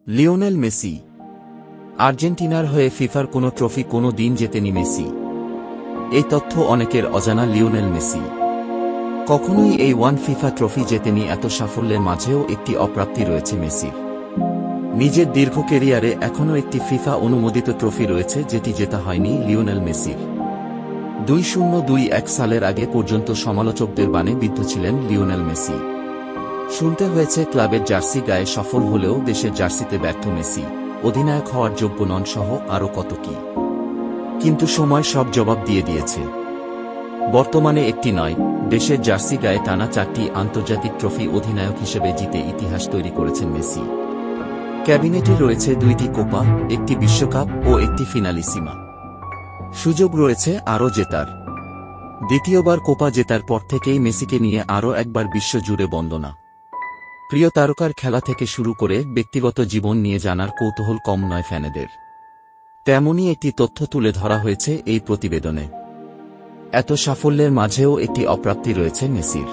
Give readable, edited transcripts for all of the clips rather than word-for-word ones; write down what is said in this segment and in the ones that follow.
Lionel Messi আর্জেন্টিনার হয়ে ফিফার কোনো ট্রফি কোনো দিন জেতেনি মেসি। এই তথ্য অনেকের অজানা। লিওনেল মেসি কখনোই এই ফিফা ট্রফি জেতেনি। এত সাফল্যের মাঝেও একটি অপ্রাপ্তি রয়েছে মেসির। নিজের দীর্ঘ ক্যারিয়ারে এখনও একটি ফিফা অনুমোদিত ট্রফি রয়েছে যেটি জেতা হয়নি লিওনেল মেসির। 2021 সালের আগে পর্যন্ত সমালোচকদের বাণে বিদ্ধ ছিলেন লিওনেল মেসি। শুনতে হয়েছে ক্লাবের জার্সি গায়ে সফল হলেও দেশের জার্সিতে ব্যর্থ মেসি, অধিনায়ক হওয়ার যোগ্য নন সহ আরও কত কি। কিন্তু সময় সব জবাব দিয়ে দিয়েছে। বর্তমানে একটি নয়, দেশের জার্সি গায়ে টানা 4টি আন্তর্জাতিক ট্রফি অধিনায়ক হিসেবে জিতে ইতিহাস তৈরি করেছেন মেসি। ক্যাবিনেটে রয়েছে 2টি কোপা, একটি বিশ্বকাপ ও একটি ফিনালিসিমা। সুযোগ রয়েছে আরও জেতার। দ্বিতীয়বার কোপা জেতার পর থেকেই মেসিকে নিয়ে আরও একবার বিশ্বজুড়ে বন্দনা। প্রিয় তারকার খেলা থেকে শুরু করে ব্যক্তিগত জীবন নিয়ে জানার কৌতূহল কম নয় ফ্যানেদের। তেমনই একটি তথ্য তুলে ধরা হয়েছে এই প্রতিবেদনে। এত সাফল্যের মাঝেও একটি অপ্রাপ্তি রয়েছে মেসির।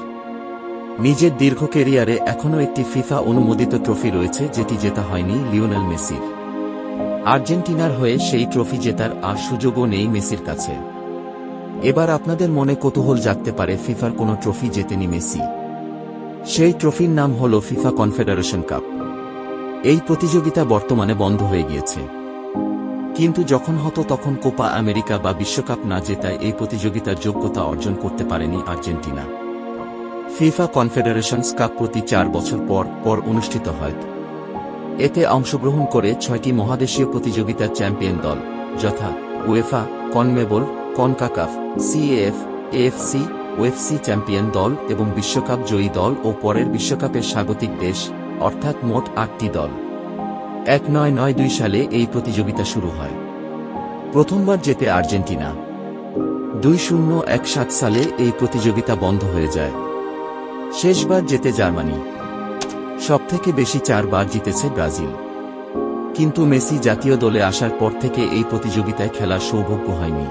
নিজের দীর্ঘ ক্যারিয়ারে এখনও একটি ফিফা অনুমোদিত ট্রফি রয়েছে যেটি জেতা হয়নি লিওনেল মেসির। আর্জেন্টিনার হয়ে সেই ট্রফি জেতার আর সুযোগও নেই মেসির কাছে। এবার আপনাদের মনে কৌতূহল জাগতে পারে, ফিফার কোনো ট্রফি জেতেনি মেসি। সেই ট্রফির নাম হল ফিফা কনফেডারেশন কাপ। এই প্রতিযোগিতা বর্তমানে বন্ধ হয়ে গিয়েছে। কিন্তু যখন হতো তখন কোপা আমেরিকা বা বিশ্বকাপ না জেতায় এই প্রতিযোগিতার যোগ্যতা অর্জন করতে পারেনি আর্জেন্টিনা। ফিফা কনফেডারেশনস কাপ প্রতি 4 বছর পর পর অনুষ্ঠিত হয়। এতে অংশগ্রহণ করে 6টি মহাদেশীয় প্রতিযোগিতার চ্যাম্পিয়ন দল, যথা UEFA, CONMEBOL, CONCACAF, CAF, AFC, OFC champion দল এবং বিশ্বকাপ জয়ী দল ও পরের বিশ্বকাপের স্বাগতিক দেশ, অর্থাৎ মোট 8টি দল। 1992 সালে এই প্রতিযোগিতা শুরু হয়। প্রথমবার জেতে আর্জেন্টিনা। 2017 সালে এই প্রতিযোগিতা বন্ধ হয়ে যায়। শেষবার জেতে জার্মানি। সবথেকে বেশি 4 বার জিতেছে ব্রাজিল। কিন্তু মেসি জাতীয় দলে আসার পর থেকে এই প্রতিযোগিতায় খেলার সৌভাগ্য হয়নি।